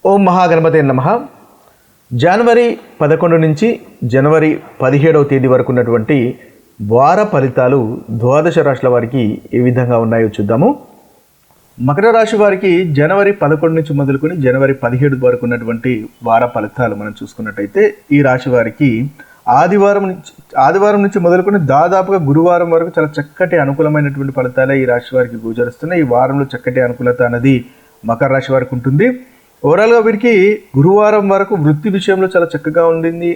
ఓం మహాగణపతే నమః. జనవరి 11 నుంచి జనవరి 17వ తేదీ వరకు ఉన్నటువంటి వార ఫలితాలు ద్వాదశ రాశుల వారికి ఏ విధంగా ఉన్నాయో చూద్దాము. మకర రాశి వారికి జనవరి 11 నుంచి మొదలుకొని జనవరి 17 వరకు ఉన్నటువంటి వార ఫలితాలు మనం చూసుకున్నట్టయితే ఈ రాశి వారికి ఆదివారం నుంచి మొదలుకొని దాదాపుగా గురువారం వరకు చాలా చక్కటి అనుకూలమైనటువంటి ఫలితాలే ఈ రాశి వారికి గోచరిస్తున్నాయి. ఈ వారంలో చక్కటి అనుకూలత అనేది మకర రాశి వారికి ఉంటుంది. ఓవరాల్గా వీరికి గురువారం వరకు వృత్తి విషయంలో చాలా చక్కగా ఉంటుంది.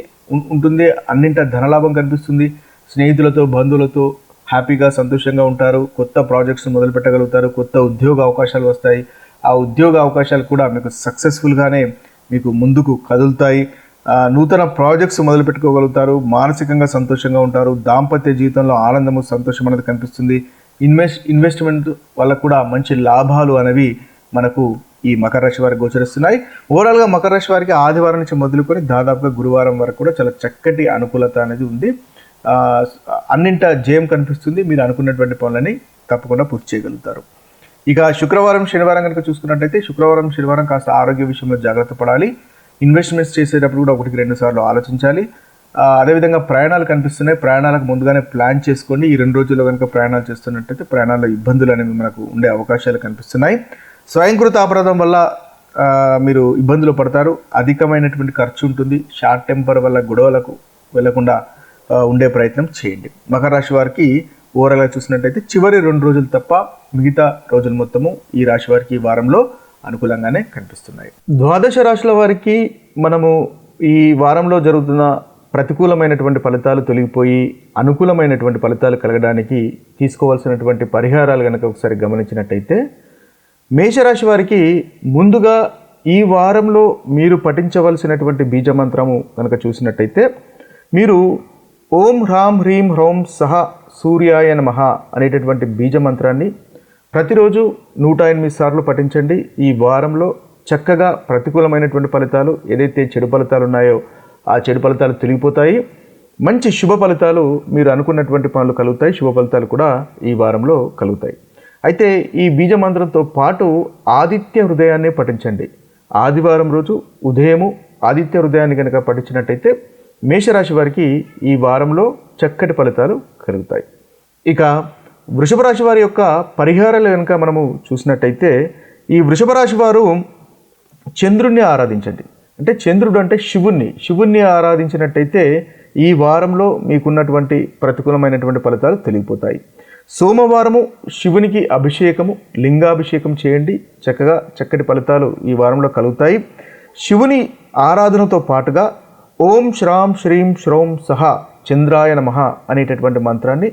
అన్నింట ధనలాభం కనిపిస్తుంది. స్నేహితులతో బంధువులతో హ్యాపీగా సంతోషంగా ఉంటారు. కొత్త ప్రాజెక్ట్స్ మొదలు పెట్టగలుగుతారు. కొత్త ఉద్యోగ అవకాశాలు వస్తాయి. ఆ ఉద్యోగ అవకాశాలు కూడా మీకు సక్సెస్ఫుల్గానే మీకు ముందుకు కదులుతాయి. నూతన ప్రాజెక్ట్స్ మొదలు పెట్టుకోగలుగుతారు. మానసికంగా సంతోషంగా ఉంటారు. దాంపత్య జీవితంలో ఆనందము సంతోషం అనేది కనిపిస్తుంది. ఇన్వెస్ట్మెంట్ వల్ల కూడా మంచి లాభాలు అనేవి మనకు ఈ మకర రాశి వారికి గోచరిస్తున్నాయి. ఓవరాల్గా మకర రాశి వారికి ఆదివారం నుంచి మొదలుకొని దాదాపుగా గురువారం వరకు కూడా చాలా చక్కటి అనుకూలత అనేది ఉంది. అన్నింట జయం కనిపిస్తుంది. మీరు అనుకున్నటువంటి పనులని తప్పకుండా పూర్తి చేయగలుగుతారు. ఇక శుక్రవారం శనివారం కనుక చూసుకున్నట్టయితే శుక్రవారం శనివారం కాస్త ఆరోగ్య విషయంలో జాగ్రత్త పడాలి. ఇన్వెస్ట్మెంట్స్ చేసేటప్పుడు కూడా 1-2 సార్లు ఆలోచించాలి. అదేవిధంగా ప్రయాణాలు కనిపిస్తున్నాయి. ప్రయాణాలకు ముందుగానే ప్లాన్ చేసుకోండి. ఈ 2 రోజుల్లో కనుక ప్రయాణాలు చేస్తున్నట్టయితే ప్రయాణాల్లో ఇబ్బందులు అనేవి మనకు ఉండే అవకాశాలు కనిపిస్తున్నాయి. స్వయంకృత అపరాధం వల్ల మీరు ఇబ్బందులు పడతారు. అధికమైనటువంటి ఖర్చు ఉంటుంది. షార్ట్ టెంపర్ వల్ల గొడవలకు వెళ్లకుండా ఉండే ప్రయత్నం చేయండి. మకర రాశి వారికి ఓవరాల్గా చూసినట్టయితే చివరి 2 రోజులు తప్ప మిగతా రోజులు మొత్తము ఈ రాశి వారికి ఈ వారంలో అనుకూలంగానే కనిపిస్తున్నాయి. ద్వాదశ రాశుల వారికి మనము ఈ వారంలో జరుగుతున్న ప్రతికూలమైనటువంటి ఫలితాలు తొలగిపోయి అనుకూలమైనటువంటి ఫలితాలు కలగడానికి తీసుకోవాల్సినటువంటి పరిహారాలు కనుక ఒకసారి గమనించినట్టయితే మేషరాశి వారికి ముందుగా ఈ వారంలో మీరు పఠించవలసినటువంటి బీజమంత్రము కనుక చూసినట్టయితే మీరు ఓం హ్రాం హ్రీం హ్రౌం సహ సూర్యాయ నమః అనేటటువంటి బీజమంత్రాన్ని ప్రతిరోజు 108 సార్లు పఠించండి. ఈ వారంలో చక్కగా ప్రతికూలమైనటువంటి ఫలితాలు ఏదైతే చెడు ఫలితాలు ఉన్నాయో ఆ చెడు ఫలితాలు తొలగిపోతాయి. మంచి శుభ ఫలితాలు మీరు అనుకున్నటువంటి పనులు కలుగుతాయి. శుభ ఫలితాలు కూడా ఈ వారంలో కలుగుతాయి. అయితే ఈ బీజమంత్రంతో పాటు ఆదిత్య హృదయాన్ని పఠించండి. ఆదివారం రోజు ఉదయము ఆదిత్య హృదయాన్ని కనుక పఠించినట్టయితే మేషరాశి వారికి ఈ వారంలో చక్కటి ఫలితాలు కలుగుతాయి. ఇక వృషభ రాశి వారి యొక్క పరిహారాలు కనుక మనము చూసినట్టయితే ఈ వృషభ రాశి వారు చంద్రుణ్ణి ఆరాధించండి. అంటే చంద్రుడు అంటే శివుణ్ణి ఆరాధించినట్టయితే ఈ వారంలో మీకున్నటువంటి ప్రతికూలమైనటువంటి ఫలితాలు తొలగిపోతాయి. సోమవారము శివునికి అభిషేకము లింగాభిషేకం చేయండి. చక్కటి ఫలితాలు ఈ వారంలో కలుగుతాయి. శివుని ఆరాధనతో పాటుగా ఓం శ్రాం శ్రీం శ్రౌం సహ చంద్రాయ నమః అనేటటువంటి మంత్రాన్ని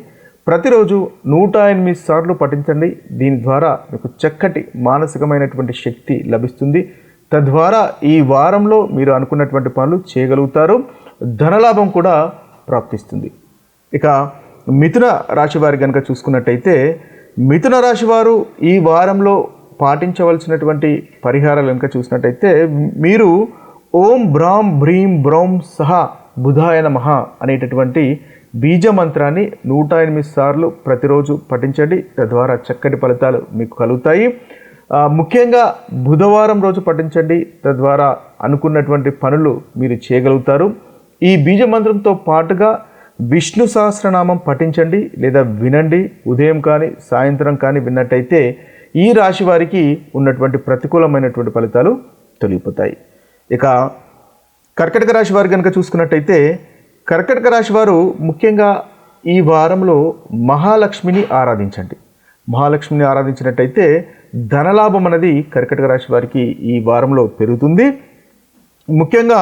ప్రతిరోజు 108 సార్లు పఠించండి. దీని ద్వారా మీకు చక్కటి మానసికమైనటువంటి శక్తి లభిస్తుంది. తద్వారా ఈ వారంలో మీరు అనుకున్నటువంటి పనులు చేయగలుగుతారు. ధనలాభం కూడా ప్రాప్తిస్తుంది. ఇక మిథున రాశి వారి కనుక చూసుకున్నట్టయితే మిథున రాశి వారు ఈ వారంలో పాటించవలసినటువంటి పరిహారాలు కనుక చూసినట్టయితే మీరు ఓం బ్రాం భ్రీం బ్రౌం సహ బుధాయ నమః అనేటటువంటి బీజ మంత్రాన్ని 108 సార్లు ప్రతిరోజు పఠించండి. తద్వారా చక్కటి ఫలితాలు మీకు కలుగుతాయి. ముఖ్యంగా బుధవారం రోజు పఠించండి. తద్వారా అనుకున్నటువంటి పనులు మీరు చేయగలుగుతారు. ఈ బీజ మంత్రంతో పాటుగా విష్ణు సహస్రనామం పఠించండి లేదా వినండి. ఉదయం కానీ సాయంత్రం కానీ విన్నట్టయితే ఈ రాశి వారికి ఉన్నటువంటి ప్రతికూలమైనటువంటి ఫలితాలు తొలగిపోతాయి. ఇక కర్కటక రాశి వారు కనుక చూసుకున్నట్టయితే కర్కటక రాశి వారు ముఖ్యంగా ఈ వారంలో మహాలక్ష్మిని ఆరాధించండి. మహాలక్ష్మిని ఆరాధించినట్టయితే ధనలాభం అనేది కర్కటక రాశి వారికి ఈ వారంలో పెరుగుతుంది. ముఖ్యంగా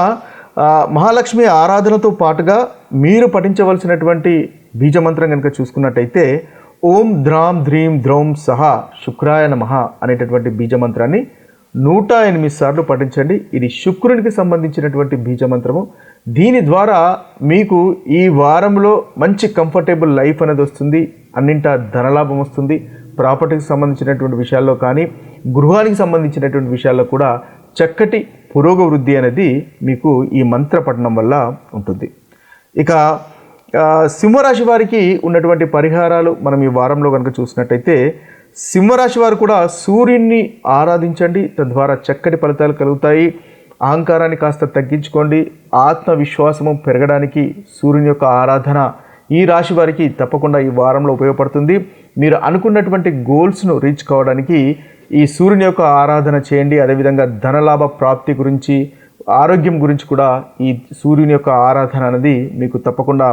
మహాలక్ష్మి ఆరాధనతో పాటుగా మీరు పఠించవలసినటువంటి బీజమంత్రం కనుక చూసుకున్నట్టయితే ఓం ద్రాం ధ్రీం ద్రౌం సహ శుక్రాయ నమః అనేటటువంటి బీజమంత్రాన్ని 108 సార్లు పఠించండి. ఇది శుక్రునికి సంబంధించినటువంటి బీజమంత్రము. దీని ద్వారా మీకు ఈ వారంలో మంచి కంఫర్టబుల్ లైఫ్ అనేది వస్తుంది. అన్నింట ధనలాభం వస్తుంది. ప్రాపర్టీకి సంబంధించినటువంటి విషయాల్లో కానీ గృహానికి సంబంధించినటువంటి విషయాల్లో కూడా చక్కటి పురోగవృద్ధి అనేది మీకు ఈ మంత్ర పఠనం వల్ల ఉంటుంది. ఇక సింహరాశి వారికి ఉన్నటువంటి పరిహారాలు మనం ఈ వారంలో కనుక చూసినట్టయితే సింహరాశి వారు కూడా సూర్యుడిని ఆరాధించండి, తద్వారా చక్కటి ఫలితాలు కలుగుతాయి. అహంకారాన్ని కాస్త తగ్గించుకోండి. ఆత్మవిశ్వాసము పెరగడానికి సూర్యుని యొక్క ఆరాధన ఈ రాశి వారికి తప్పకుండా ఈ వారంలో ఉపయోగపడుతుంది. మీరు అనుకున్నటువంటి గోల్స్ను రీచ్ కావడానికి ఈ సూర్యుని యొక్క ఆరాధన చేయండి. అదేవిధంగా ధనలాభ ప్రాప్తి గురించి, ఆరోగ్యం గురించి కూడా ఈ సూర్యుని యొక్క ఆరాధన అనేది మీకు తప్పకుండా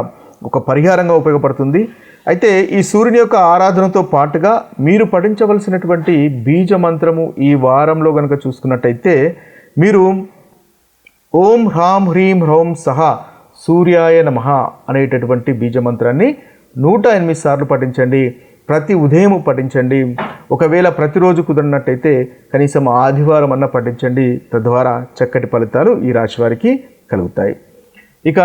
ఒక పరిహారంగా ఉపయోగపడుతుంది. అయితే ఈ సూర్యుని యొక్క ఆరాధనతో పాటుగా మీరు పఠించవలసినటువంటి బీజ మంత్రము ఈ వారంలో కనుక చూసుకున్నట్టయితే మీరు ఓం హ్రాం హ్రీం హ్రౌం సహ సూర్యాయ నమః అనేటటువంటి బీజ మంత్రాన్ని 108 సార్లు పఠించండి. ప్రతి ఉదయం పఠించండి. ఒకవేళ ప్రతిరోజు కుదిరినట్టయితే కనీసం ఆదివారం అన్న పఠించండి. తద్వారా చక్కటి ఫలితాలు ఈ రాశి వారికి కలుగుతాయి. ఇక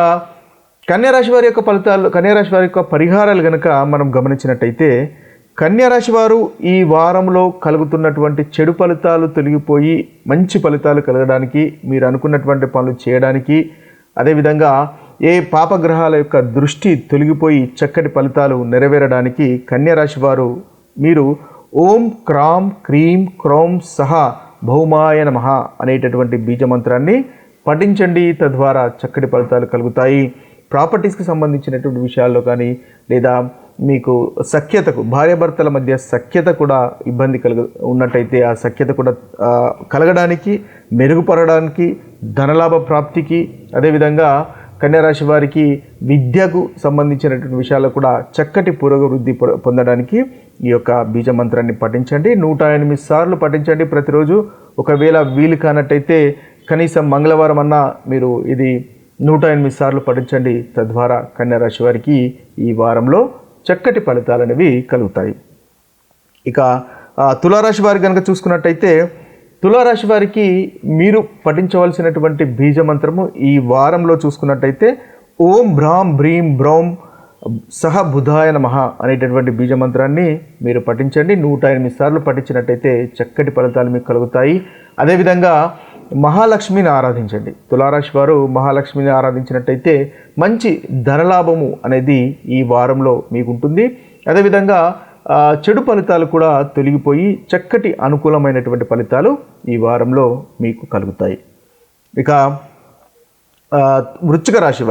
కన్యారాశి వారి యొక్క ఫలితాలు, కన్యారాశి వారి యొక్క పరిహారాలు కనుక మనం గమనించినట్టయితే కన్యారాశి వారు ఈ వారంలో కలుగుతున్నటువంటి చెడు ఫలితాలు తొలగిపోయి మంచి ఫలితాలు కలగడానికి, మీరు అనుకున్నటువంటి పనులు చేయడానికి, అదేవిధంగా ఏ పాపగ్రహాల యొక్క దృష్టి తొలగిపోయి చక్కటి ఫలితాలు నెరవేరడానికి కన్యారాశి వారు మీరు ఓం క్రాం క్రీం క్రౌం సహ భౌమాయ నమః అనేటటువంటి బీజమంత్రాన్ని పఠించండి. తద్వారా చక్కటి ఫలితాలు కలుగుతాయి. ప్రాపర్టీస్కి సంబంధించినటువంటి విషయాల్లో కానీ, లేదా మీకు సఖ్యతకు, భార్యాభర్తల మధ్య సఖ్యత కూడా ఇబ్బంది ఉన్నట్టయితే ఆ సఖ్యత కూడా కలగడానికి, మెరుగుపడడానికి, ధనలాభ ప్రాప్తికి, అదేవిధంగా కన్యారాశి వారికి విద్యకు సంబంధించినటువంటి విషయాల్లో కూడా చక్కటి పురోగవృద్ధి పొందడానికి ఈ యొక్క బీజ మంత్రాన్ని పఠించండి. 108 సార్లు పఠించండి ప్రతిరోజు. ఒకవేళ వీలు కానట్టయితే కనీసం మంగళవారం అన్నా మీరు ఇది 108 సార్లు పఠించండి. తద్వారా కన్యారాశి వారికి ఈ వారంలో చక్కటి ఫలితాలు అనేవి కలుగుతాయి. ఇక తులారాశి వారికి కనుక చూసుకున్నట్టయితే తులారాశి వారికి మీరు పఠించవలసినటువంటి బీజ మంత్రము ఈ వారంలో చూసుకున్నట్టయితే ఓం భ్రాం భ్రీం బ్రౌం సహ బుధాయ నమః అనేటటువంటి బీజ మంత్రాన్ని మీరు పఠించండి. 108 సార్లు పఠించినట్టయితే చక్కటి ఫలితాలు మీకు కలుగుతాయి. అదేవిధంగా మహాలక్ష్మిని ఆరాధించండి. తులారాశి వారు మహాలక్ష్మిని ఆరాధించినట్టయితే మంచి ధనలాభము అనేది ఈ వారంలో మీకు ఉంటుంది. అదేవిధంగా చెడు ఫలితాలు కూడా తొలగిపోయి చక్కటి అనుకూలమైనటువంటి ఫలితాలు ఈ వారంలో మీకు కలుగుతాయి. ఇక వృశ్చిక రాశి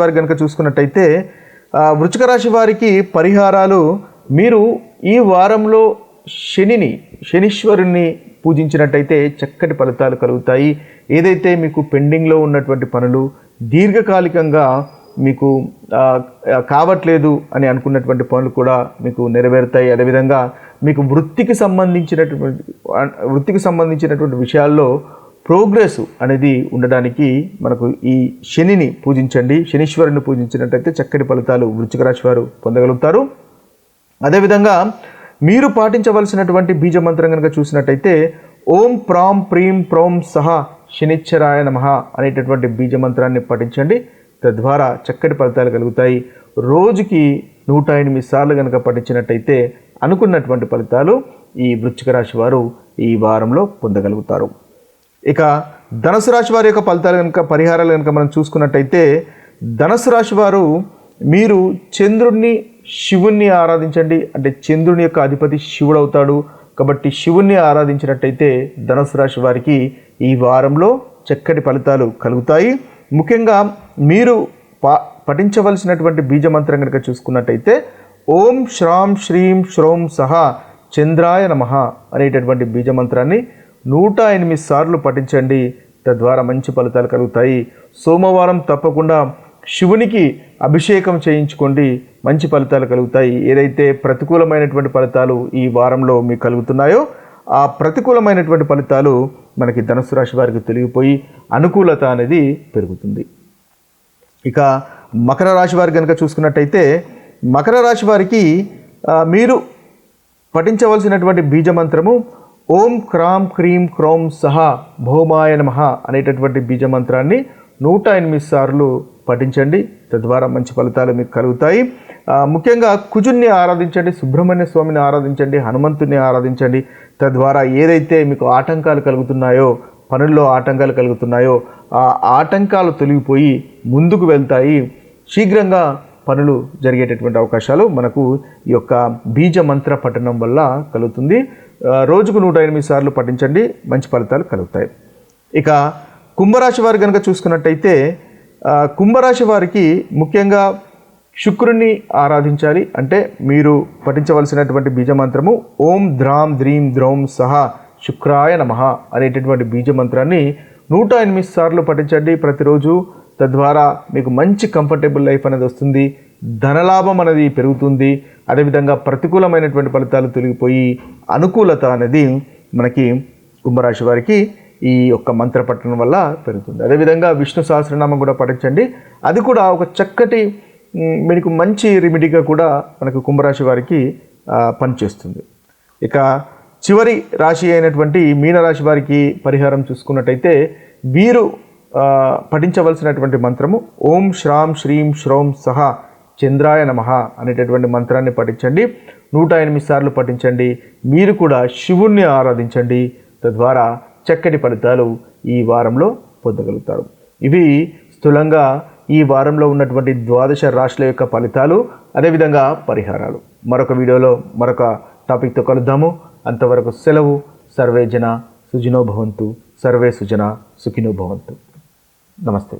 వారికి కనుక చూసుకున్నట్టయితే వృశ్చిక రాశి వారికి పరిహారాలు, మీరు ఈ వారంలో శనీశ్వరుణ్ణి పూజించినట్టయితే చక్కటి ఫలితాలు కలుగుతాయి. ఏదైతే మీకు పెండింగ్లో ఉన్నటువంటి పనులు దీర్ఘకాలికంగా మీకు కావట్లేదు అని అనుకున్నటువంటి పనులు కూడా మీకు నెరవేరుతాయి. అదేవిధంగా మీకు వృత్తికి సంబంధించినటువంటి విషయాల్లో ప్రోగ్రెస్ అనేది ఉండడానికి మనకు ఈ శనిని పూజించండి. శనీశ్వరుని పూజించినట్టయితే చక్కటి ఫలితాలు వృశ్చిక రాశి వారు పొందగలుగుతారు. అదేవిధంగా మీరు పాటించవలసినటువంటి బీజ మంత్రం కనుక చూసినట్టయితే ఓం ప్రాం ప్రీం ప్రౌం సహ శనిశ్చరాయ నమః అనేటటువంటి బీజ మంత్రాన్ని పఠించండి. తద్వారా చక్కటి ఫలితాలు కలుగుతాయి. రోజుకి 108 సార్లు కనుక పఠించినట్టయితే అనుకున్నటువంటి ఫలితాలు ఈ వృశ్చిక రాశి వారు ఈ వారంలో పొందగలుగుతారు. ఇక ధనుసు రాశి వారి యొక్క ఫలితాలు కనుక, పరిహారాలు కనుక మనం చూసుకున్నట్టయితే ధనుసు రాశి వారు మీరు చంద్రుడిని, శివుణ్ణి ఆరాధించండి. అంటే చంద్రుని యొక్క అధిపతి శివుడు అవుతాడు కాబట్టి శివుణ్ణి ఆరాధించినట్టయితే ధనుసు రాశి వారికి ఈ వారంలో చక్కటి ఫలితాలు కలుగుతాయి. ముఖ్యంగా మీరు పఠించవలసినటువంటి బీజమంత్రం కనుక చూసుకున్నట్టయితే ఓం శ్రాం శ్రీం శ్రౌం సహ చంద్రాయ నమః అనేటటువంటి బీజమంత్రాన్ని 108 సార్లు పఠించండి. తద్వారా మంచి ఫలితాలు కలుగుతాయి. సోమవారం తప్పకుండా శివునికి అభిషేకం చేయించుకోండి, మంచి ఫలితాలు కలుగుతాయి. ఏదైతే ప్రతికూలమైనటువంటి ఫలితాలు ఈ వారంలో మీకు కలుగుతున్నాయో ఆ ప్రతికూలమైనటువంటి ఫలితాలు మనకి ధనుసు రాశి వారికి తొలగిపోయి అనుకూలత అనేది పెరుగుతుంది. ఇక మకర రాశి వారికి కనుక చూసుకున్నట్టయితే మకర రాశి వారికి మీరు పఠించవలసినటువంటి బీజమంత్రము ఓం క్రాం క్రీం క్రౌం సహ భౌమాయ నమః అనేటటువంటి బీజమంత్రాన్ని 108 సార్లు పఠించండి. తద్వారా మంచి ఫలితాలు మీకు కలుగుతాయి. ముఖ్యంగా కుజుణ్ణి ఆరాధించండి, సుబ్రహ్మణ్య స్వామిని ఆరాధించండి, హనుమంతుని ఆరాధించండి. తద్వారా ఏదైతే మీకు ఆటంకాలు కలుగుతున్నాయో, పనుల్లో ఆటంకాలు కలుగుతున్నాయో ఆ ఆటంకాలు తొలగిపోయి ముందుకు వెళ్తాయి. శీఘ్రంగా పనులు జరిగేటటువంటి అవకాశాలు మనకు ఈ యొక్క బీజ మంత్ర పఠనం వల్ల కలుగుతుంది. రోజుకు 108 సార్లు పఠించండి, మంచి ఫలితాలు కలుగుతాయి. ఇక కుంభరాశి వారు కనుక చూసుకున్నట్టయితే కుంభరాశి వారికి ముఖ్యంగా శుక్రుని ఆరాధించాలి. అంటే మీరు పఠించవలసినటువంటి బీజమంత్రము ఓం ద్రాం ద్రీం ద్రౌం సహా శుక్రాయ నమః అనేటటువంటి బీజమంత్రాన్ని 108 సార్లు పఠించండి ప్రతిరోజు. తద్వారా మీకు మంచి కంఫర్టబుల్ లైఫ్ అనేది వస్తుంది, ధనలాభం అనేది పెరుగుతుంది. అదేవిధంగా ప్రతికూలమైనటువంటి ఫలితాలు తొలగిపోయి అనుకూలత అనేది మనకి కుంభరాశి వారికి ఈ యొక్క మంత్ర పఠనం వల్ల పెరుగుతుంది. అదేవిధంగా విష్ణు సహస్రనామం కూడా పఠించండి. అది కూడా ఒక చక్కటి మీకు మంచి రెమెడీగా కూడా మనకు కుంభరాశి వారికి పనిచేస్తుంది. ఇక చివరి రాశి అయినటువంటి మీనరాశి వారికి పరిహారం చూసుకున్నట్టయితే వీరు పఠించవలసినటువంటి మంత్రము ఓం శ్రాం శ్రీం శ్రౌం సహా చంద్రాయ నమః అనేటటువంటి మంత్రాన్ని పఠించండి. 108 సార్లు పఠించండి. మీరు కూడా శివుణ్ణి ఆరాధించండి. తద్వారా చక్కటి ఫలితాలు ఈ వారంలో పొందగలుగుతారు. ఇవి స్థూలంగా ఈ వారంలో ఉన్నటువంటి 12 రాశుల యొక్క ఫలితాలు, అదేవిధంగా పరిహారాలు. మరొక వీడియోలో మరొక టాపిక్తో కలుద్దాము. అంతవరకు సెలవు. సర్వే జన సుఖినో భవంతు, సర్వే సుజన సుఖినో భవంతు. నమస్తే.